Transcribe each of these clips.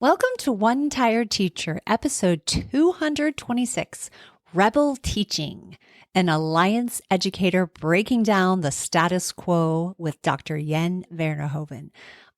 Welcome to One Tired Teacher, episode 226, Rebel Teaching, an Alliance Educator breaking down the status quo with Dr. Jen Verhoeven.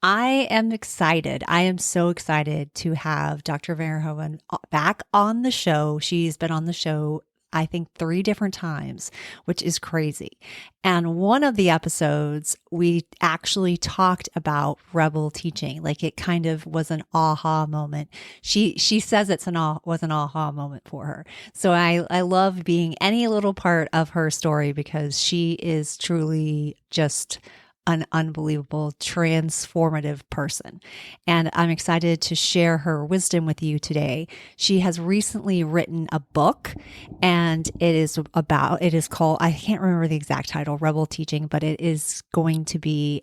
I am excited. I am so excited to have Dr. Verhoeven back on the show. She's been on the show I think 3 different times, which is crazy. And one of the episodes, we actually talked about rebel teaching. Like it kind of was an aha moment. She says was an aha moment for her. So I love being any little part of her story because she is truly just an unbelievable, transformative person. And I'm excited to share her wisdom with you today. She has recently written a book and it is called, I can't remember the exact title, Rebel Teaching, but it is going to be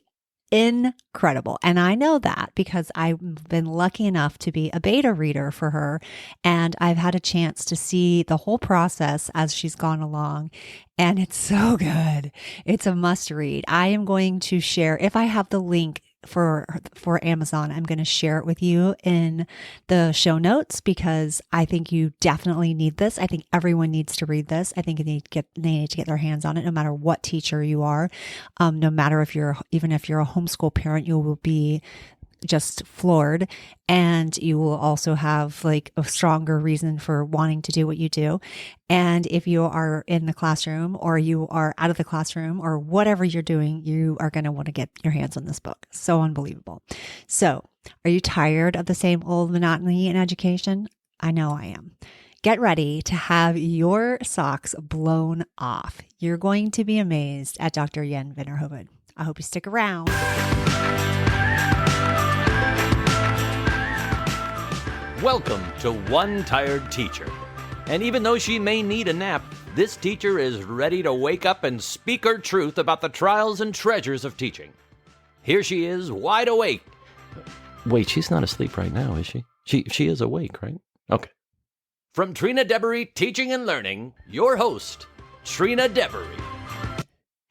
incredible. And I know that because I've been lucky enough to be a beta reader for her. And I've had a chance to see the whole process as she's gone along. And it's so good. It's a must read. I am going to share, if I have the link for Amazon, I'm going to share it with you in the show notes because I think you definitely need this. I think everyone needs to read this. I think they need to get their hands on it, no matter what teacher you are. No matter even if you're a homeschool parent, you will be just floored, and you will also have like a stronger reason for wanting to do what you do. And if you are in the classroom or you are out of the classroom or whatever you're doing, you are going to want to get your hands on this book. So unbelievable. So are you tired of the same old monotony in education? I know I am. Get ready to have your socks blown off. You're going to be amazed at Dr. Jen Verhoeven. I hope you stick around. Welcome to One Tired Teacher. And even though she may need a nap, this teacher is ready to wake up and speak her truth about the trials and treasures of teaching. Here she is, wide awake. Wait, she's not asleep right now, is she? She is awake, right? Okay. From Trina Devery Teaching and Learning, your host, Trina Devery.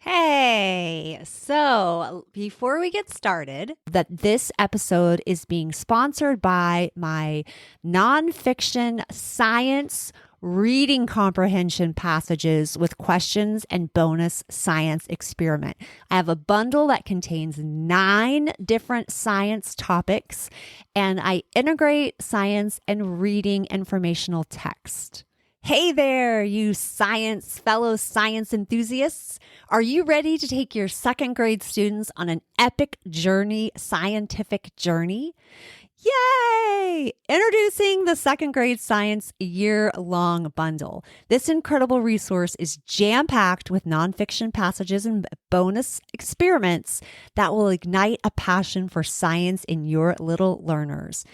Hey, so before we get started, this episode is being sponsored by my nonfiction science reading comprehension passages with questions and bonus science experiment. I have a bundle that contains 9 different science topics, and I integrate science and reading informational text. Hey there, you fellow science enthusiasts. Are you ready to take your 2nd grade students on an epic scientific journey? Yay! Introducing the 2nd grade science year-long bundle. This incredible resource is jam-packed with nonfiction passages and bonus experiments that will ignite a passion for science in your little learners.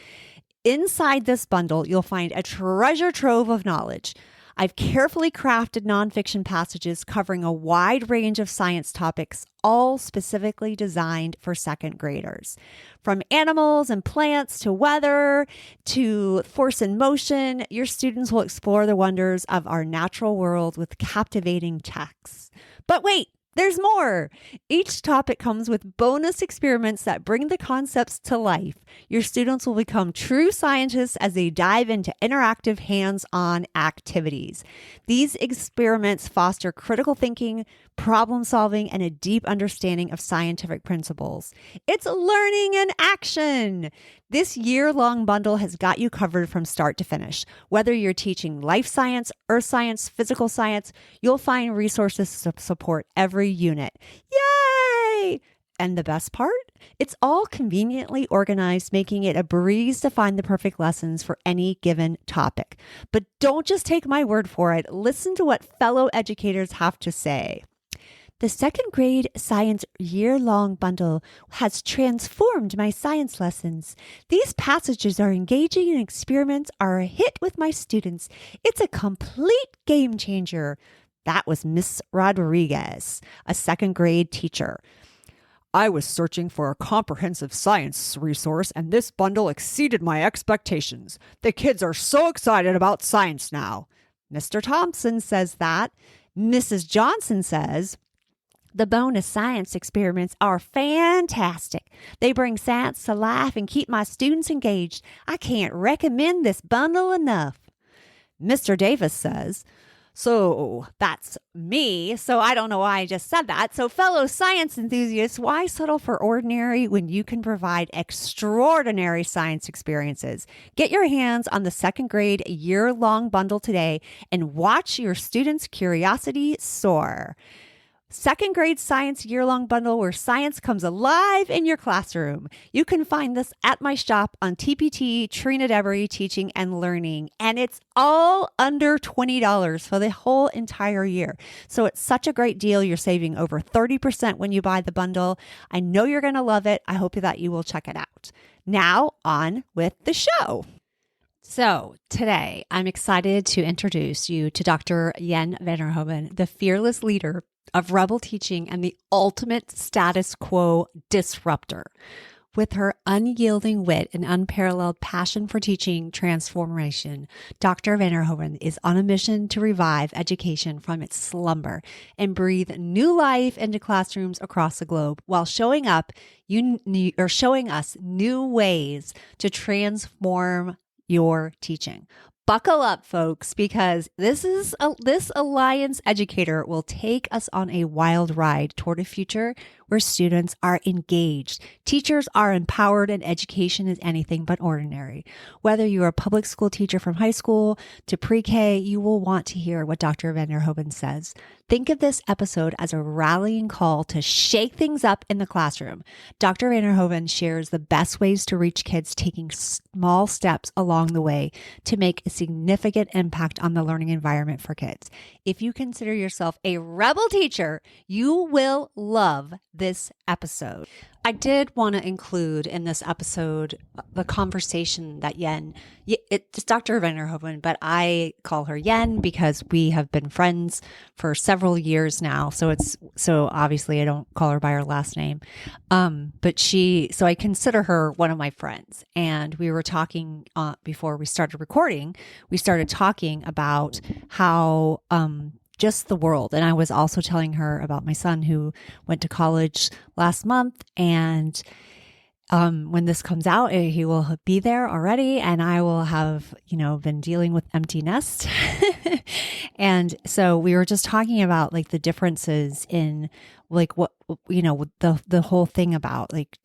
Inside this bundle, you'll find a treasure trove of knowledge. I've carefully crafted nonfiction passages covering a wide range of science topics, all specifically designed for 2nd graders. From animals and plants to weather to force and motion, your students will explore the wonders of our natural world with captivating texts. But wait! There's more. Each topic comes with bonus experiments that bring the concepts to life. Your students will become true scientists as they dive into interactive hands-on activities. These experiments foster critical thinking, problem solving, and a deep understanding of scientific principles. It's learning in action. This year-long bundle has got you covered from start to finish. Whether you're teaching life science, earth science, physical science, you'll find resources to support every unit. Yay! And the best part? It's all conveniently organized, making it a breeze to find the perfect lessons for any given topic. But don't just take my word for it. Listen to what fellow educators have to say. The 2nd grade science year-long bundle has transformed my science lessons. These passages are engaging and experiments are a hit with my students. It's a complete game changer. That was Miss Rodriguez, a 2nd grade teacher. I was searching for a comprehensive science resource, and this bundle exceeded my expectations. The kids are so excited about science now. Mr. Thompson says that. Mrs. Johnson says, The bonus science experiments are fantastic. They bring science to life and keep my students engaged. I can't recommend this bundle enough. Mr. Davis says, so that's me. So I don't know why I just said that. So fellow science enthusiasts, why settle for ordinary when you can provide extraordinary science experiences? Get your hands on the second grade year-long bundle today and watch your students' curiosity soar. Second grade science year-long bundle where science comes alive in your classroom. You can find this at my shop on TPT, Trina Debery Teaching and Learning. And it's all under $20 for the whole entire year. So it's such a great deal. You're saving over 30% when you buy the bundle. I know you're going to love it. I hope that you will check it out. Now on with the show. So today I'm excited to introduce you to Dr. Jen Verhoeven, the fearless leader of rebel teaching and the ultimate status quo disruptor. With her unyielding wit and unparalleled passion for teaching transformation, Dr. Verhoeven is on a mission to revive education from its slumber and breathe new life into classrooms across the globe while showing us new ways to transform your teaching. Buckle up, folks, because this Alliance Educator will take us on a wild ride toward a future where students are engaged, teachers are empowered, and education is anything but ordinary. Whether you're a public school teacher from high school to pre-K, you will want to hear what Dr. Verhoeven says. Think of this episode as a rallying call to shake things up in the classroom. Dr. Verhoeven shares the best ways to reach kids, taking small steps along the way to make a significant impact on the learning environment for kids. If you consider yourself a rebel teacher, you will love this episode. I did want to include in this episode the conversation that it's Dr. Verhoeven, but I call her Jen because we have been friends for several years now. So obviously I don't call her by her last name. So I consider her one of my friends. And we were talking before we started recording, we started talking about how, just the world. And I was also telling her about my son who went to college last month. And when this comes out, he will be there already. And I will have, been dealing with empty nest. And so we were just talking about like the differences in like what, the whole thing about like,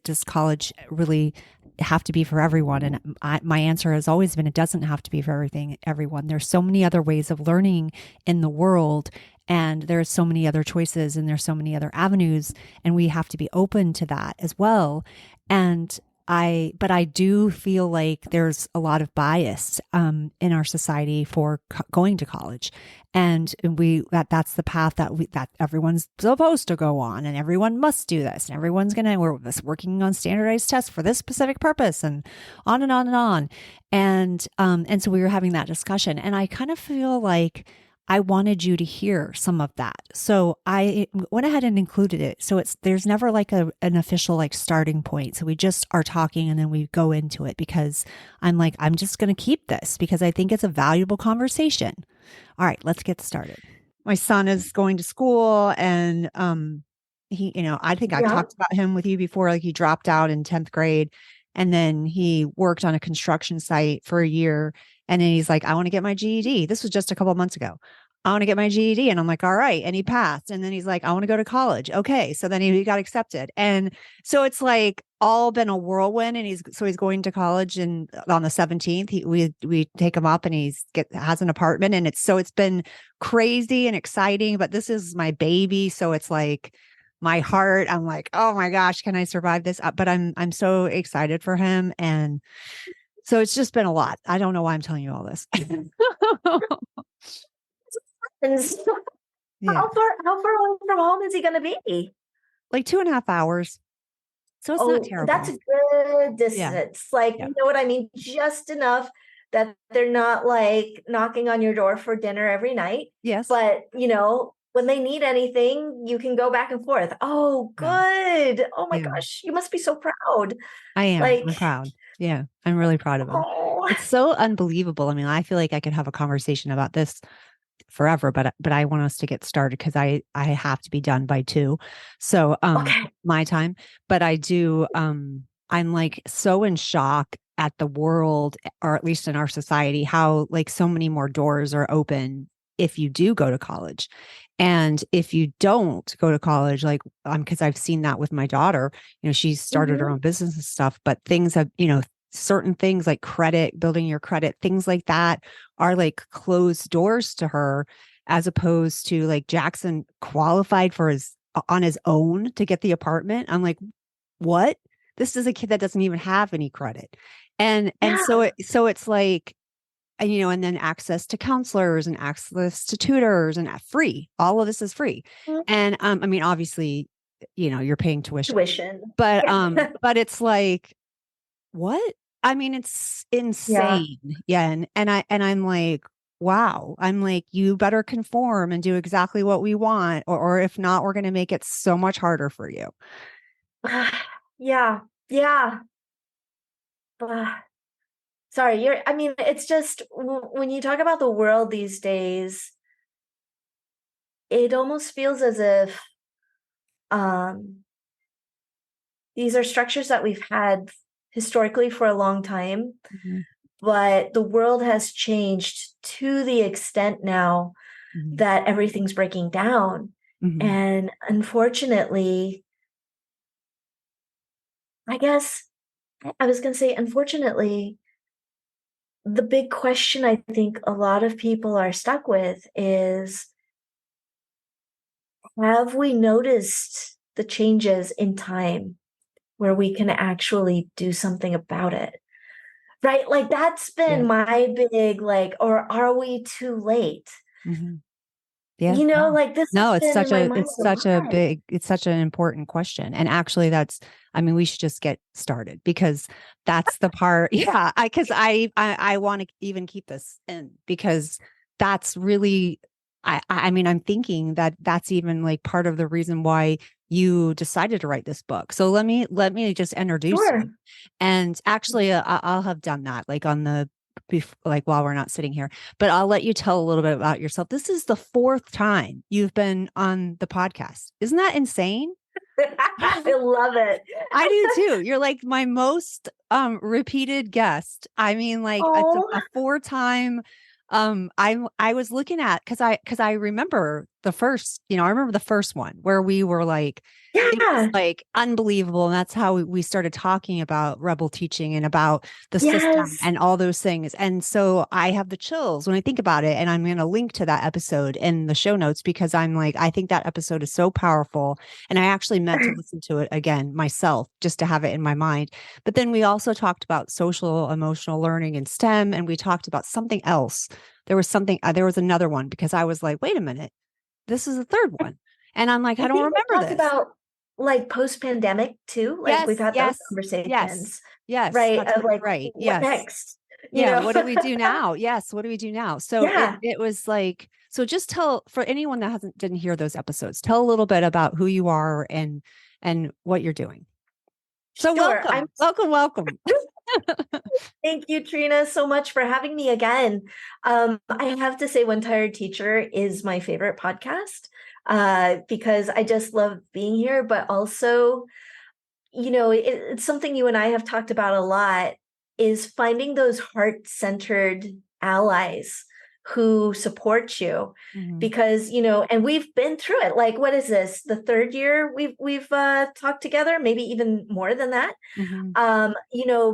does college really have to be for everyone? And my answer has always been, it doesn't have to be for everyone. There's so many other ways of learning in the world, and there's so many other choices, and there's so many other avenues, and we have to be open to that as well. But I do feel like there's a lot of bias in our society for going to college, and that's the path that everyone's supposed to go on, and everyone must do this, and we're working on standardized tests for this specific purpose, and on and on and on, and so we were having that discussion, and I kind of feel like I wanted you to hear some of that. So I went ahead and included it. So there's never like an official like starting point. So we just are talking and then we go into it because I'm just going to keep this because I think it's a valuable conversation. All right, let's get started. My son is going to school and he, I think I've talked about him with you before. Like he dropped out in 10th grade and then he worked on a construction site for a year. And then he's like, I want to get my GED. This was just a couple of months ago. I want to get my GED. And I'm like, all right. And he passed. And then he's like, I want to go to college. Okay. So then he got accepted. And so it's like all been a whirlwind. And he's going to college and on the 17th, we take him up and has an apartment. And it's been crazy and exciting, but this is my baby. So it's like my heart, I'm like, oh my gosh, can I survive this? But I'm so excited for him. And so it's just been a lot. I don't know why I'm telling you all this. Yeah. How far away from home is he going to be? Like 2.5 hours. So it's not terrible. That's a good distance. Yeah. You know what I mean? Just enough that they're not like knocking on your door for dinner every night. Yes. But, when they need anything, you can go back and forth. Oh, good. Yeah. Oh my gosh. You must be so proud. I am. I'm proud. Yeah. I'm really proud of him. Oh. It's so unbelievable. I mean, I feel like I could have a conversation about this forever, but I want us to get started because I have to be done by 2. So Okay. my time. But I do I'm like so in shock at the world, or at least in our society, how like so many more doors are open if you do go to college. And if you don't go to college, like because I've seen that with my daughter, she started her own business and stuff, but things have, certain things like credit, building your credit, things like that are like closed doors to her, as opposed to like Jackson qualified on his own to get the apartment. I'm like, what? This is a kid that doesn't even have any credit. And so it's like, and then access to counselors and access to tutors and free. All of this is free. And I mean, obviously, you're paying tuition. But but it's like, what? I mean, it's insane. Yeah. And I'm like, wow. I'm like, you better conform and do exactly what we want. Or if not, we're going to make it so much harder for you. Yeah. Yeah. Sorry, it's just when you talk about the world these days, it almost feels as if these are structures that we've had historically for a long time, but the world has changed to the extent now that everything's breaking down. And unfortunately, I guess I was going to say, unfortunately, the big question I think a lot of people are stuck with is, have we noticed the changes in time where we can actually do something about it? Right? Like that's been my big, like, or are we too late? Yeah. Like this No, has been in my mind it's such an important question. And actually we should just get started because that's the part. Yeah. I want to even keep this in because that's really, I mean, I'm thinking that that's even like part of the reason why you decided to write this book. So let me just introduce you. And actually I'll have done that like on the, like while we're not sitting here, but I'll let you tell a little bit about yourself. This is the 4th time you've been on the podcast. Isn't that insane? I love it. I do too. You're like my most repeated guest. I mean, like it's a 4-time. I was looking at because I remember the first, I remember the first one where we were like, it was like unbelievable. And that's how we started talking about rebel teaching and about the system and all those things. And so I have the chills when I think about it. And I'm going to link to that episode in the show notes because I'm like, I think that episode is so powerful. And I actually meant to listen to it again myself just to have it in my mind. But then we also talked about social emotional learning and STEM. And we talked about something else. There was another one because I was like, wait a minute, this is the 3rd one. And I'm like, I don't remember this. About like post-pandemic too. Like we've had those conversations. Yes. Right. Of like, right. What next? What do we do now? Yes. What do we do now? So it was like, so just tell, for anyone that didn't hear those episodes, tell a little bit about who you are and what you're doing. So welcome. Thank you, Trina, so much for having me again. I have to say One Tired Teacher is my favorite podcast because I just love being here, but also, it's something you and I have talked about a lot, is finding those heart-centered allies who support you because, and we've been through it. Like, what is this? The 3rd year we've talked together, maybe even more than that.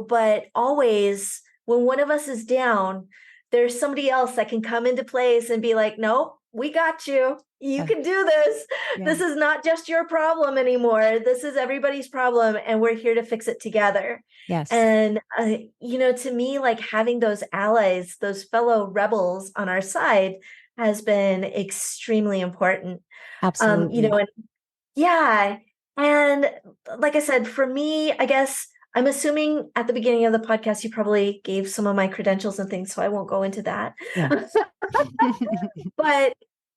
But always when one of us is down, there's somebody else that can come into place and be like, nope, we got you. You can do this. This is not just your problem anymore. This is everybody's problem. And we're here to fix it together. Yes. And, to me, like having those allies, those fellow rebels on our side has been extremely important. Absolutely. And like I said, for me, I guess I'm assuming at the beginning of the podcast, you probably gave some of my credentials and things, so I won't go into that. But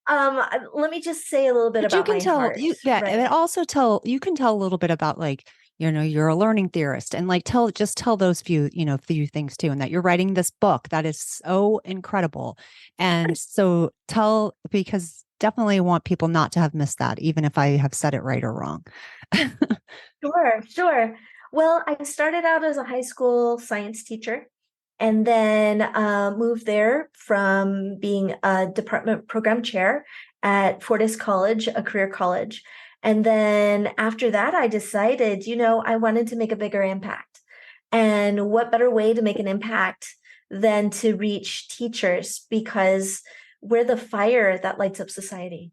let me just say a little bit about my heart. And also you can tell a little bit about like you're a learning theorist, and like tell those few things too, and that you're writing this book that is so incredible. And so because definitely want people not to have missed that, even if I have said it right or wrong. Sure. Well, I started out as a high school science teacher, and then moved there from being a department program chair at Fortis College, a career college. And then after that, I decided, I wanted to make a bigger impact. And what better way to make an impact than to reach teachers, because we're the fire that lights up society.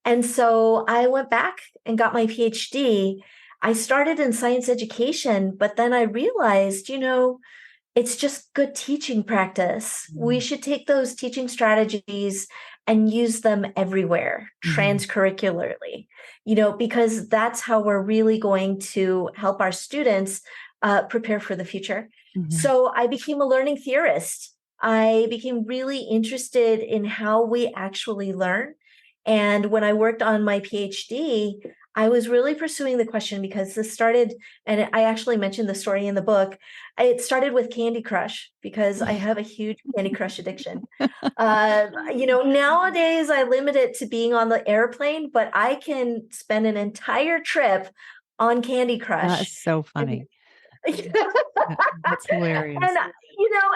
And so I went back and got my PhD. I started in science education, but then I realized, it's just good teaching practice. We should take those teaching strategies and use them everywhere, transcurricularly, because that's how we're really going to help our students prepare for the future. So I became a learning theorist. I became really interested in how we actually learn. And when I worked on my PhD, I was really pursuing the question, because this started, and I actually mentioned the story in the book. It started with Candy Crush, because I have a huge Candy Crush addiction. Nowadays I limit it to being on the airplane, but I can spend an entire trip on Candy Crush. That's so funny. That's hilarious.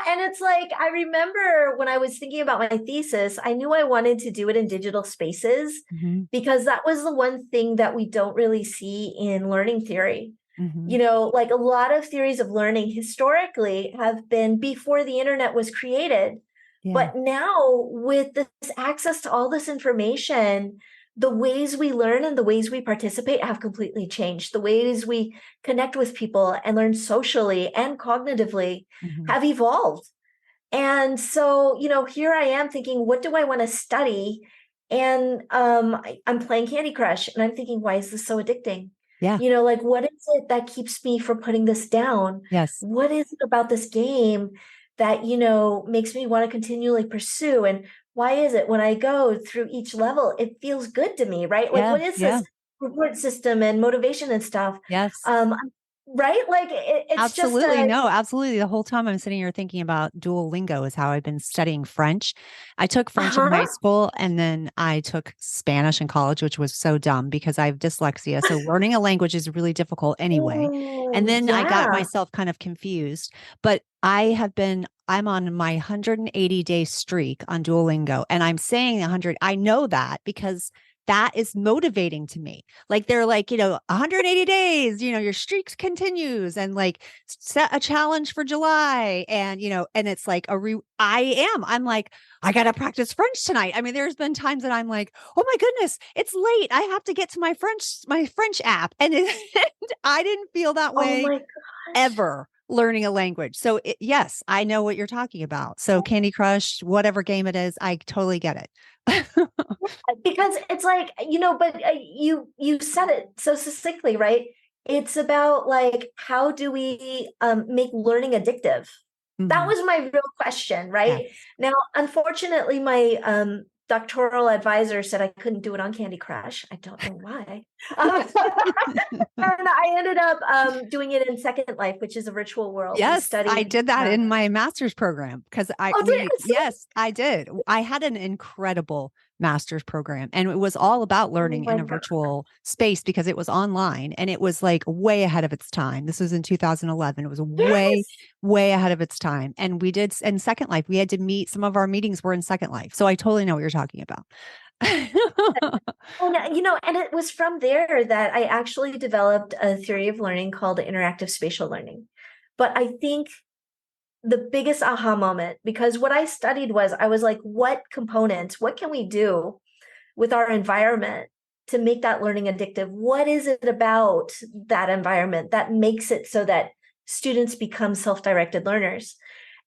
And it's like, I remember when I was thinking about my thesis, I knew I wanted to do it in digital spaces, because that was the one thing that we don't really see in learning theory. Like a lot of theories of learning historically have been before the internet was created. But now with this access to all this information, the ways we learn and the ways we participate have completely changed. The ways we connect with people and learn socially and cognitively have evolved. And so, here I am thinking, what do I want to study? And I'm playing Candy Crush, and I'm thinking, why is this so addicting? Like, what is it that keeps me from putting this down? Yes. What is it about this game that, makes me want to continually pursue? And why is it when I go through each level, it feels good to me, right? Like, what is this reward system and motivation and stuff? Yes. Right? Like it's absolutely. Absolutely. The whole time I'm sitting here thinking about Duolingo is how I've been studying French. I took French in high school, and then I took Spanish in college, which was so dumb because I have dyslexia. So learning a language is really difficult anyway. And then I got myself kind of confused, but I'm on my 180-day streak on Duolingo, and I'm saying 100. I know that because that is motivating to me. Like they're like, 180 days, your streaks continues, and like set a challenge for July. And, and it's like I'm like, I got to practice French tonight. I mean, there's been times that I'm like, oh my goodness, it's late. I have to get to my French app. And I didn't feel that way ever learning a language. So yes, I know what you're talking about. So Candy Crush, whatever game it is, I totally get it. Because it's like, but you said it so succinctly, right? It's about like, how do we make learning addictive? That was my real question, right? Yes. Now, unfortunately, my doctoral advisor said I couldn't do it on Candy Crush. I don't know why. And I ended up doing it in Second Life, which is a virtual world. Yes, I did that in my master's program because yes, I did. I had an incredible master's program, and it was all about learning in a virtual space because it was online, and it was like way ahead of its time. This was in 2011. It was way ahead of its time. And we did in Second Life, we had to meet, some of our meetings were in Second Life. So I totally know what you're talking about. And it was from there that I actually developed a theory of learning called interactive spatial learning. But I think the biggest aha moment, because what I studied was, I was like, what can we do with our environment to make that learning addictive? What is it about that environment that makes it so that students become self-directed learners?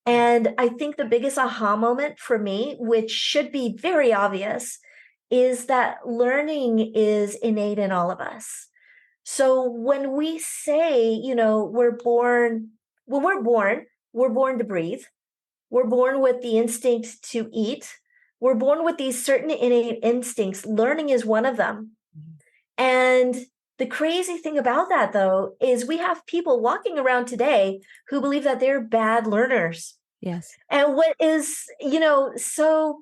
And I think the biggest aha moment for me, which should be very obvious, is that learning is innate in all of us. So when we say, we're born to breathe. We're born with the instinct to eat. We're born with these certain innate instincts. Learning is one of them. And The crazy thing about that, though, is we have people walking around today who believe that they're bad learners. Yes. And what is, so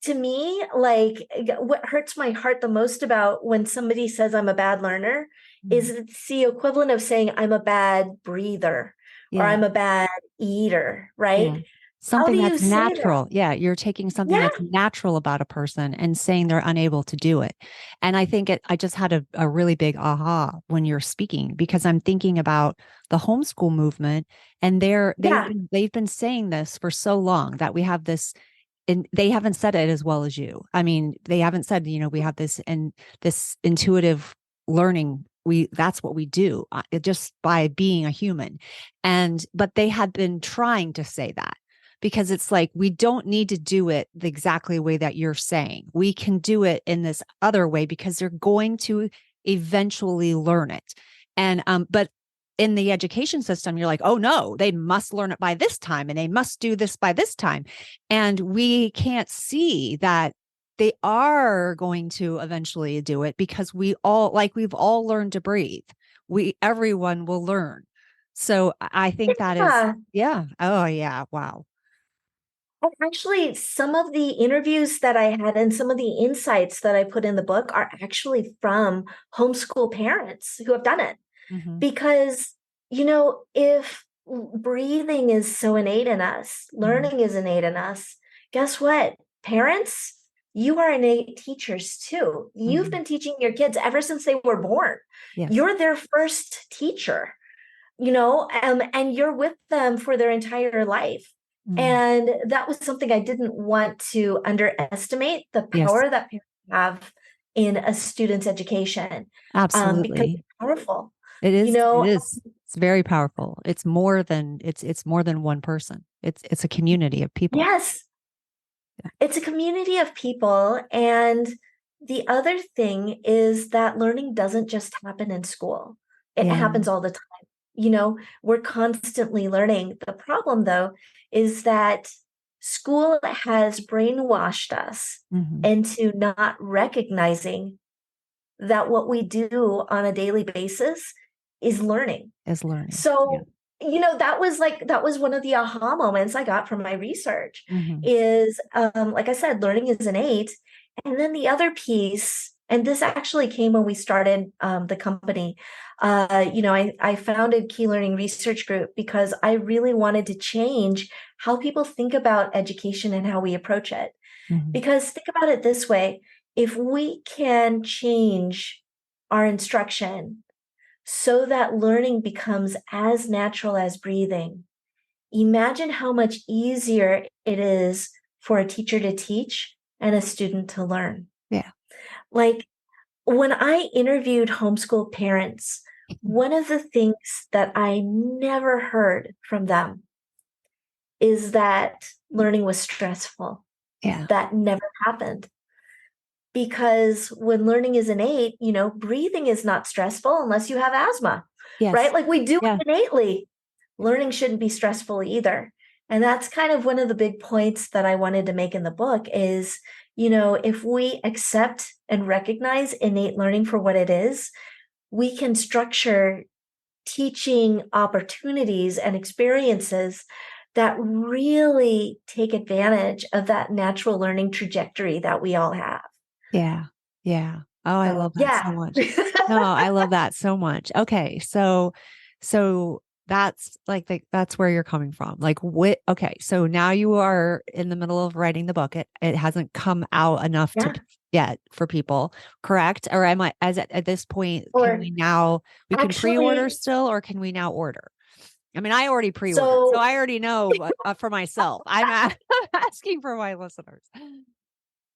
to me, like what hurts my heart the most about when somebody says I'm a bad learner is it's the equivalent of saying I'm a bad breather or Yeah. I'm a bad eater, Yeah. right? How Something do you that's say that? natural. Yeah. You're taking something Yeah, that's natural about a person and saying they're unable to do it. And I think I just had a really big aha when you're speaking, because I'm thinking about the homeschool movement, and yeah, they've been saying this for so long that we have this, and they haven't said it as well as you. I mean, they haven't said, we have this, and this intuitive learning. That's what we do, just by being a human. But they had been trying to say that, because it's like, we don't need to do it the exactly way that you're saying. We can do it in this other way, because they're going to eventually learn it. But in the education system, you're like, oh no, they must learn it by this time and they must do this by this time. And we can't see that they are going to eventually do it, because we've all learned to breathe. Everyone will learn. So I think that is, yeah. yeah. Oh yeah. Wow. And actually, some of the interviews that I had and some of the insights that I put in the book are actually from homeschool parents who have done it. Mm-hmm. Because, if breathing is so innate in us, Mm-hmm. learning is innate in us, guess what? Parents, you are innate teachers too. You've Mm-hmm. been teaching your kids ever since they were born. Yes. You're their first teacher, and you're with them for their entire life. Mm. And that was something I didn't want to underestimate the Yes. power that parents have in a student's education, because Absolutely. it's powerful. It You is. It know, is. It's very powerful. It's more than one person. It's a community of people. yes, it's a community of people. And the other thing is that learning doesn't just happen in school, it Yeah. happens all the time. We're constantly learning. The problem, though, is that school has brainwashed us Mm-hmm. into not recognizing that what we do on a daily basis is learning. Is learning. Yeah. So, that was one of the aha moments I got from my research Mm-hmm. is, like I said, learning is innate. And then the other piece, and this actually came when we started the company. I founded Key Learning Research Group because I really wanted to change how people think about education and how we approach it. Mm-hmm. Because think about it this way, if we can change our instruction so that learning becomes as natural as breathing, imagine how much easier it is for a teacher to teach and a student to learn. Yeah. Like when I interviewed homeschool parents, one of the things that I never heard from them is that learning was stressful. Yeah. That never happened. Because when learning is innate, breathing is not stressful unless you have asthma, right? Yes. Like we do Yeah. it innately. Learning shouldn't be stressful either. And that's kind of one of the big points that I wanted to make in the book is, if we accept and recognize innate learning for what it is, we can structure teaching opportunities and experiences that really take advantage of that natural learning trajectory that we all have. Yeah. Yeah. Oh, I So, love that yeah. so much. No, I love that so much. Okay. So that's like that's where you're coming from. Like what, okay. So now you are in the middle of writing the book. It hasn't come out enough to Yeah. yet for people, correct? Or am I at this point, Or we can pre-order actually, still, or can we now order? I mean, I already pre-ordered, so so I already know for myself. Asking for my listeners.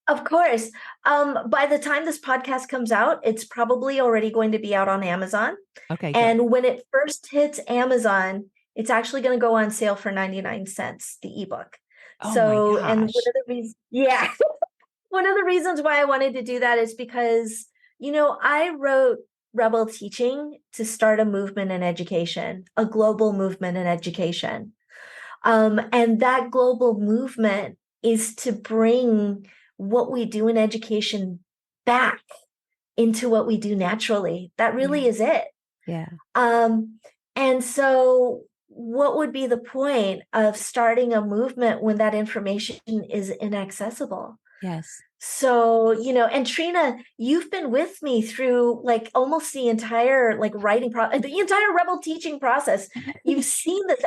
of course, by the time this podcast comes out, it's probably already going to be out on Amazon. Okay, good. And when it first hits Amazon, it's actually going to go on sale for 99 cents, the ebook. Oh my So, and one of gosh. the reasons, yeah, one of the reasons why I wanted to do that is because, I wrote Rebel Teaching to start a movement in education, a global movement in education. And that global movement is to bring what we do in education back into what we do naturally. That really is it. Yeah. And so what would be the point of starting a movement when that information is inaccessible? Yes. So, and Trina, you've been with me through like almost the entire like writing process, the entire rebel teaching process. You've seen this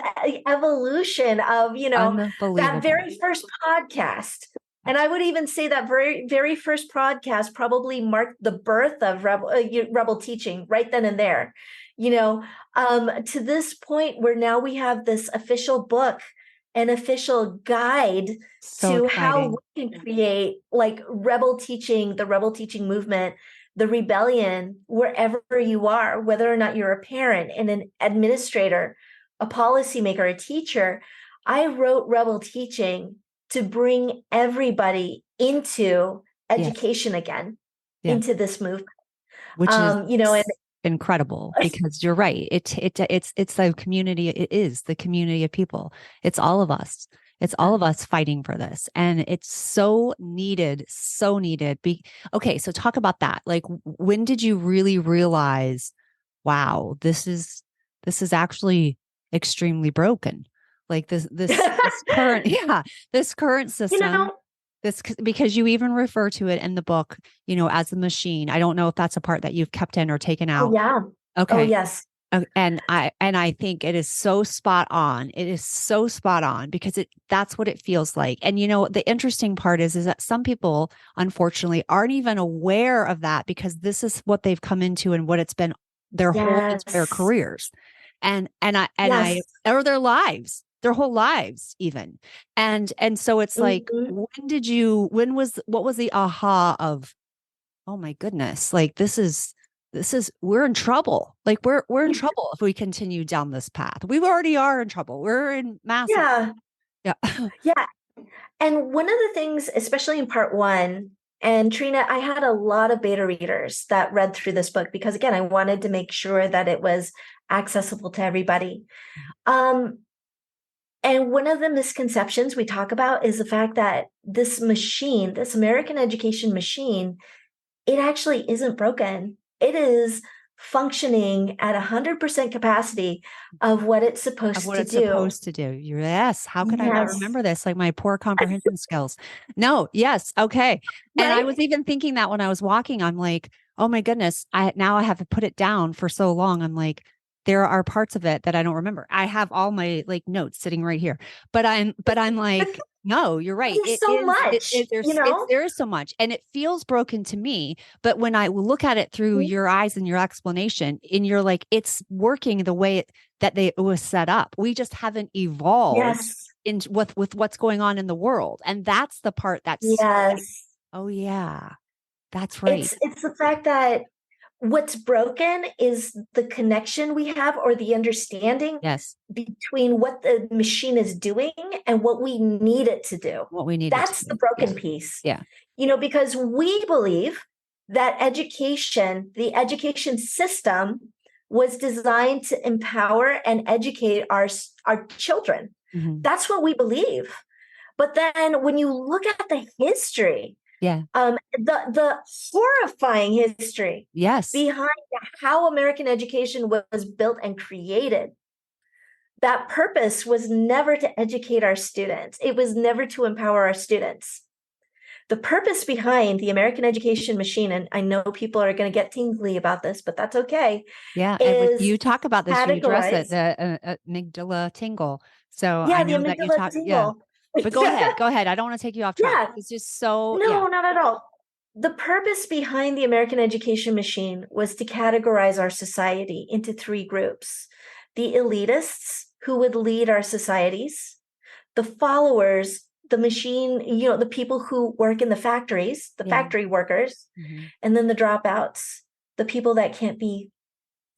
evolution of, that Unbelievable. very first podcast. And I would even say that very, very first podcast probably marked the birth of rebel teaching right then and there, to this point where now we have this official book, an official guide So to exciting. how we can create like rebel teaching, the rebel teaching movement, the rebellion, wherever you are, whether or not you're a parent and an administrator, a policymaker, a teacher. I wrote Rebel Teaching to bring everybody into Yes. education again, Yeah. into this movement. Which is and incredible, because you're right. It's the community. It is the community of people. It's all of us. It's all of us fighting for this. And it's so needed, so needed. Okay. So talk about that. Like, when did you really realize, wow, this is actually extremely broken? Like this current, this current system, this, because you even refer to it in the book, as the machine. I don't know if that's a part that you've kept in or taken out. Oh, yeah. Okay. Oh, yes. And I think it is so spot on. It is so spot on, because that's what it feels like. And the interesting part is that some people, unfortunately, aren't even aware of that, because this is what they've come into and what it's been their whole entire careers, and or their lives, their whole lives even. And so it's like, what was the aha of, oh my goodness, like this is we're in trouble. Like we're in trouble if we continue down this path. We already are in trouble. We're in massive. Yeah. And one of the things, especially in part one, and Trina, I had a lot of beta readers that read through this book because, again, I wanted to make sure that it was accessible to everybody. And one of the misconceptions we talk about is the fact that this machine, this American education machine, it actually isn't broken. It is functioning at 100% capacity of what it's supposed to do. Yes. How could I not remember this? Like my poor comprehension skills. No. Yes. Okay. And I was even thinking that when I was walking, I'm like, oh my goodness, I have to put it down for so long. I'm like, there are parts of it that I don't remember. I have all my like notes sitting right here, but I'm like, no, you're right. There's so much, there is so much, and it feels broken to me. But when I look at it through your eyes and your explanation, and you're like, it's working the way it was set up. We just haven't evolved with what's going on in the world, and that's the part that's like, oh yeah, that's right. It's the fact that what's broken is the connection we have, or the understanding between what the machine is doing and what we need it to do. That's the broken piece. Yeah. Because we believe that the education system was designed to empower and educate our children. Mm-hmm. That's what we believe. But then when you look at the history, the horrifying history behind how American education was built and created, that purpose was never to educate our students. It was never to empower our students. The purpose behind the American education machine, and I know people are going to get tingly about this, but that's okay. Yeah, and you talk about this, you address it, the amygdala tingle. So I know that you talk. Yeah. But go ahead. I don't want to take you off track. Yeah. It's just so. No, not at all. The purpose behind the American education machine was to categorize our society into three groups: the elitists, who would lead our societies; the followers, the machine, the people who work in the factories, the factory workers; and then the dropouts, the people that can't be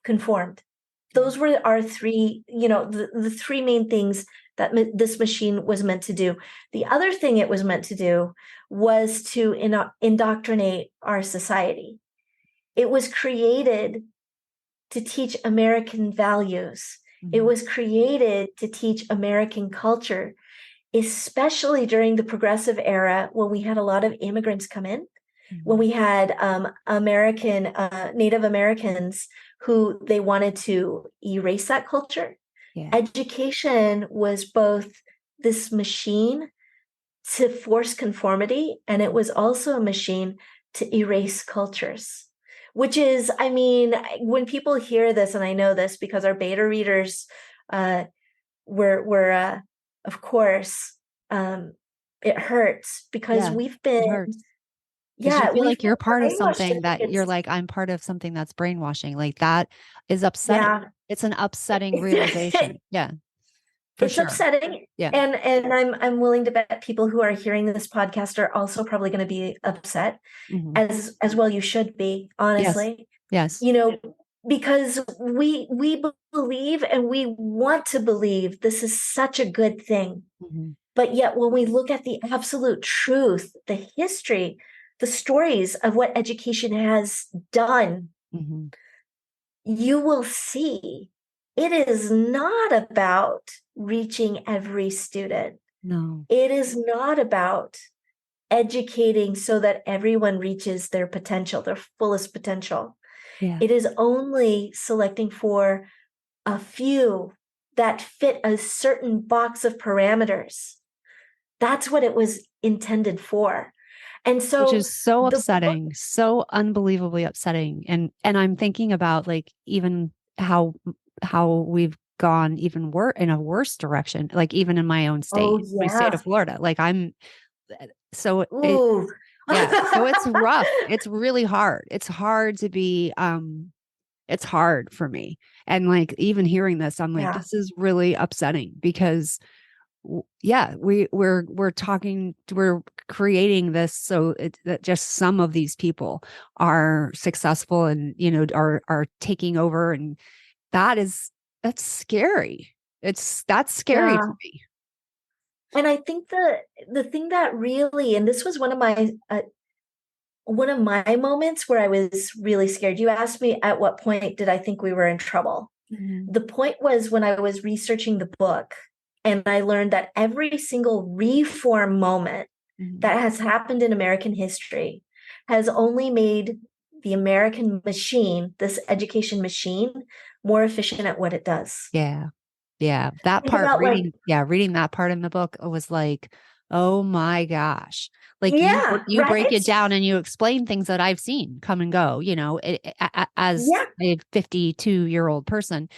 conformed. Those were our three, the three main things that this machine was meant to do. The other thing it was meant to do was to indoctrinate our society. It was created to teach American values. Mm-hmm. It was created to teach American culture, especially during the progressive era when we had a lot of immigrants come in. when Mhm. we had Native Americans who they wanted to erase that culture. Yeah. Education was both this machine to force conformity, and it was also a machine to erase cultures. Which is, I mean, when people hear this, and I know this because our beta readers uh, were of course, um, it hurts because Yeah. we've It been, hurts because you yeah, feel we've like you're been part of brainwashed to something think that you're it's, like, I'm part of something that's brainwashing. Like that is upsetting. yeah, It's an upsetting realization. Yeah, for it's sure. upsetting. Yeah. And I'm willing to bet people who are hearing this podcast are also probably going to be upset, Mhm. as well you should be, Yes. honestly. Yes. You know, because we believe and we want to believe this is such a good thing. Mhm. But yet, when we look at the absolute truth, the history, the stories of what education has done, Mhm. you will see it is not about reaching every student. No. It is not about educating so that everyone reaches their potential, their fullest potential. Yeah. It is only selecting for a few that fit a certain box of parameters. That's what it was intended for. And Which so is so the book, upsetting, so unbelievably upsetting. And I'm thinking about like even how we've gone even worse in a worse direction, like even in oh my state yeah. of Florida. Like I'm so it Ooh. yeah, so it's rough. It's really hard. It's hard to be it's hard for me. And like even hearing this, I'm like, Yeah. this is really upsetting because yeah, we're talking, we're creating this so that just some of these people are successful and are taking over, and that's scary. That's scary to Yeah. me. And I think the thing that really, and this was one of my moments where I was really scared. You asked me at what point did I think we were in trouble. Mhm. The point was when I was researching the book and I learned that every single reform moment Mhm. that has happened in American history has only made the American machine, this education machine, more efficient at what it does. Yeah. Yeah, that Think part about like, reading that part in the book was like, oh my gosh. Like yeah, you break right? it down and you explain things that I've seen come and go, as Yeah. a 52-year-old person.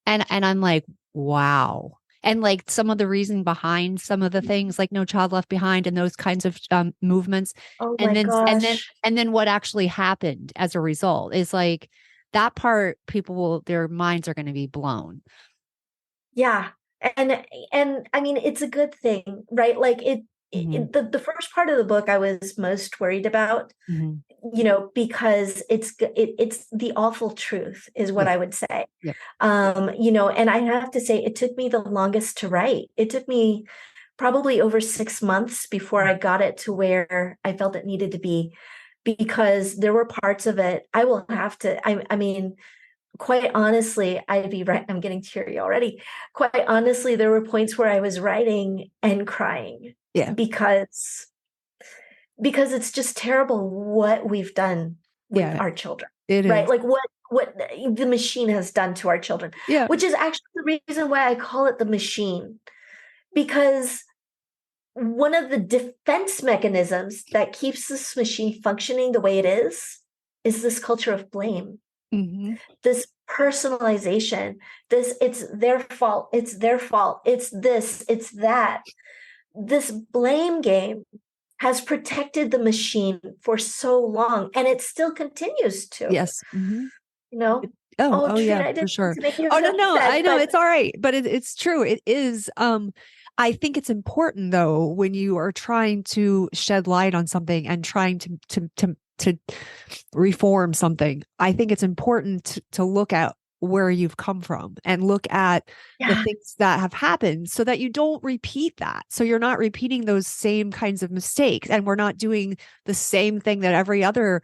And I'm like, wow. And like some of the reason behind some of the things like No Child Left Behind and those kinds of movements. Oh And my then and then gosh. and then what actually happened as a result is like that part, their minds are going to be blown. Yeah. And I mean it's a good thing, right? Like Hmm. the first part of the book I was most worried about, Hmm. because it's the awful truth is what Yeah. I would say. Yep. And I have to say it took me the longest to write. It took me probably over 6 months before I got it to where I felt it needed to be, because there were parts of it I will have to, I mean, quite honestly, I'd be right. I'm getting teary already. Quite honestly, there were points where I was writing and crying Yeah. because it's just terrible what we've done with Yeah. our children, It right? is. Like what the machine has done to our children, Yeah. which is actually the reason why I call it the machine, because one of the defense mechanisms that keeps this machine functioning the way it is this culture of blame, Hmm. this personalization, this it's their fault, it's this, it's that. This blame game has protected the machine for so long, and it still continues to, Yes. Hmm. you know. Oh, Oh, oh yeah, Trina, I for didn't mean sure. to make you Oh no, feel no, I sad, know but it's all right, but it's true. It is. I think it's important though when you are trying to shed light on something and trying to reform something. I think it's important to look at where you've come from and look at the yeah, things that have happened so that you don't repeat that. So you're not repeating those same kinds of mistakes, and we're not doing the same thing that every other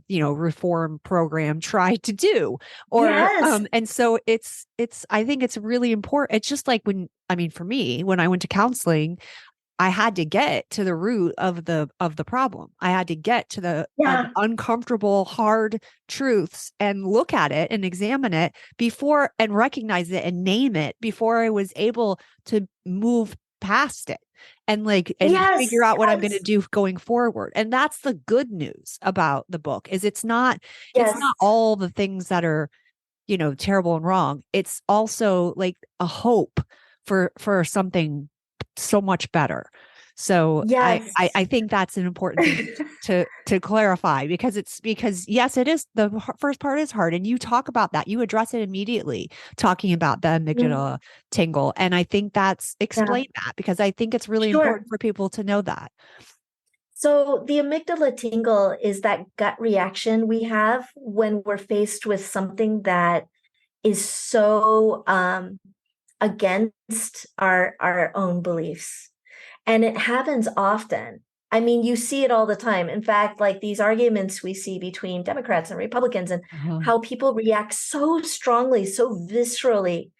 reform program tried to do. Or yes, and so it's I think it's really important. It's just like when, I mean, for me, when I went to counseling, I had to get to the root of the problem. I had to get to the Yeah. uncomfortable, hard truths and look at it and examine it before and recognize it and name it before I was able to move past it and and Yes. figure out what I'm going to Yes. do going forward. And that's the good news about the book is it's Yes. not all the things that are, terrible and wrong. It's also like a hope for something so much better. So Yes. I think that's an important thing to clarify because yes, it is the first part is hard, and you talk about that. You address it immediately, talking about the Mm, amygdala tingle, and I think that's yeah. explain that because I think it's really Sure. important for people to know that. So the amygdala tingle is that gut reaction we have when we're faced with something that is so against our own beliefs. And it happens often. I mean, you see it all the time. In fact, like these arguments we see between Democrats and Republicans and Uh-huh. how people react so strongly, so viscerally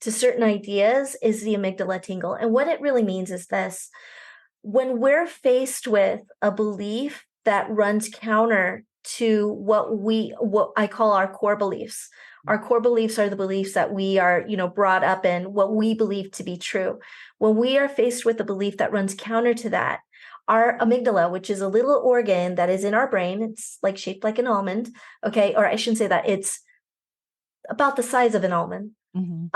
to certain ideas is the amygdala tingle. And what it really means is this: when we're faced with a belief that runs counter to what I call our core beliefs. Our core beliefs are the beliefs that we are, brought up in, what we believe to be true. When we are faced with a belief that runs counter to that, our amygdala, which is a little organ that is in our brain, it's like shaped like an almond, okay, or I shouldn't say that, it's about the size of an almond. Mhm.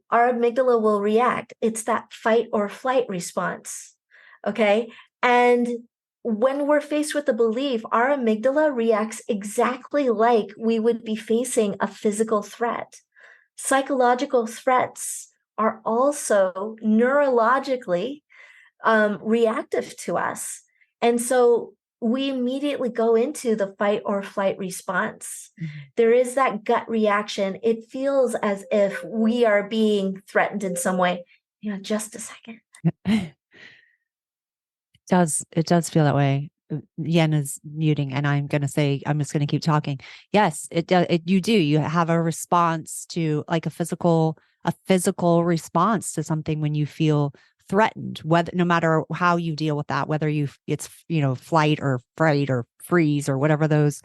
Our amygdala will react. It's that fight or flight response. Okay. And when we're faced with a belief, our amygdala reacts exactly like we would be facing a physical threat. Psychological threats are also neurologically reactive to us. And so we immediately go into the fight or flight response. Mhm. There is that gut reaction. It feels as if we are being threatened in some way. Just a second. It does feel that way. Yen is muting, and I'm just gonna keep talking. Yes, it does. You do. You have a response to like a physical response to something when you feel threatened. Whether no matter how you deal with that, whether it's flight or fright or freeze or whatever those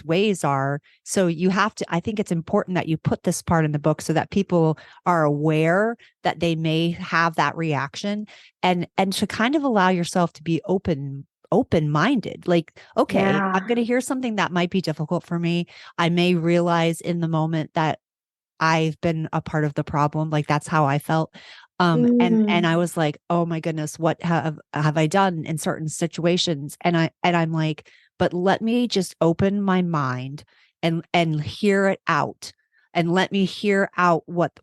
ways are. So you have to. I think it's important that you put this part in the book so that people are aware that they may have that reaction and to kind of allow yourself to be open-minded. Like, okay, I'm Yeah. going to hear something that might be difficult for me. I may realize in the moment that I've been a part of the problem. Like that's how I felt. And I Mm. was like, oh my goodness, what have I done in certain situations? And I'm like, but let me just open my mind and hear it out, and let me hear out what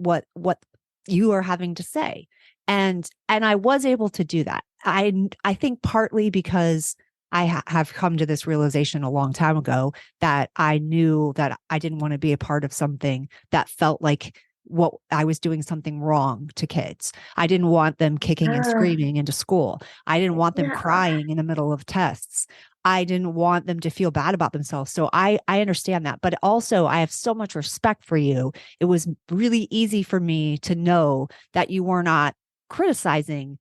you are having to say. And I was able to do that. I think partly because have come to this realization a long time ago that I knew that I didn't want to be a part of something that felt like what I was doing something wrong to kids. I didn't want them kicking and Ah, screaming into school. I didn't want them yeah. crying in the middle of tests. I didn't want them to feel bad about themselves. So I understand that, but also I have so much respect for you. It was really easy for me to know that you were not criticizing